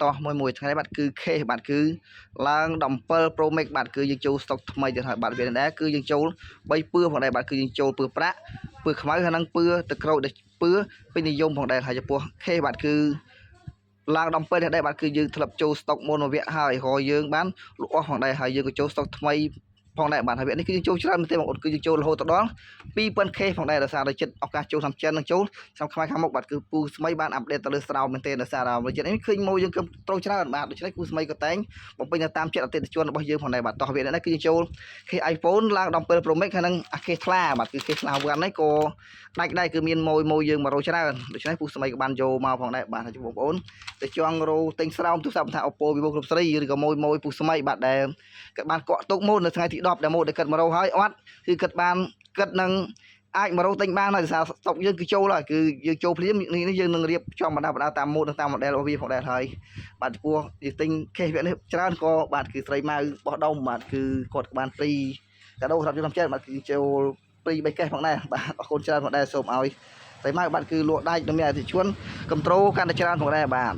តោះមួយថ្ងៃបាទគឺខេបាទគឺឡើង17 Pro Max បាទគឺយើងចូលស្តុកថ្មីទៀតហើយបាទវាដែរគឺយើងចូល3ពឿផងដែរបាទគឺយើងចូលពឿប្រាក់ពឿខ្មៅហើយនឹងពឿទឹកក្រូចដែលពឿពេញនិយមផងដែរហើយចំពោះខេបាទគឺឡើង17ដែរបាទគឺយើងធ្លាប់ចូលស្តុកមុនមួយវគ្គហើយរយយើងបានលក់អស់ផងដែរហើយយើងក៏ចូលស្តុកថ្មីផងដែរបាទហើយវគ្គនេះគឺយើងចូលច្រើនមែនទេបងប្អូនគឺយើងចូលរហូតដល់ 2000k ផងដែរដោយសារតែចិត្តឱកាសចូលតាមចិននឹងចូលតាមខ្មែរខាងមុខបាទគឺពូស្មីបានអាប់ដេតទៅលើស្រោមមែនទេដោយសារតែចិត្តនេះឃើញម៉ូយើងក៏ត្រូវច្រើនបាទដូច្នេះពូស្មីក៏តែងបំពេញតាមចិត្តអតិថិជនរបស់យើងផងដែរបាទតោះវានេះគឺយើងចូល K iPhone ឡើង17 Pro Max ហើយនឹងអា K ថ្លាបាទគឺ K ថ្លាវ៉ាន់នេះក៏ដាច់ដែរគឺមានម៉ូយើង100ច្រើនដូច្នេះពូស្មីក៏បានយកមកផងដែរបាទបងប្អូនតែចង់រោទិញស្រោមទូរស័ព្ទថា Oppo Vivo គ្រប់សេរីឬក៏ម៉ូពូស្មីបាទដែលគាត់បានកក់ទុកម៉ូនៅថ្ងៃទី10ដែលម៉ូដែលគាត់មករោហើយអត់គឺគាត់បានគាត់នឹងអាចមករោទិញបានហើយដោយសារស្តុកយើងគឺចូលហើយគឺយើងចូលភ្លាមនេះយើងនឹងរៀបចំបណ្ដាតាមម៉ូដនិងតាម model របស់វាផងដែរហើយបាទចំពោះយើងទិញ case វគ្គនេះច្រើនក៏បាទគឺស្រីម៉ៅបោះដុំបាទគឺគាត់បានព្រីកាដូសម្រាប់យើងតាមចិត្តបាទគឺចូលព្រី3 case ផងដែរបាទអរគុណច្រើនផងដែរសូមឲ្យស្រីម៉ៅបាទគឺលក់ដាច់និងមានអតិថិជនគ្រប់ត្រូលកាន់តែច្រើនផងដែរបាទ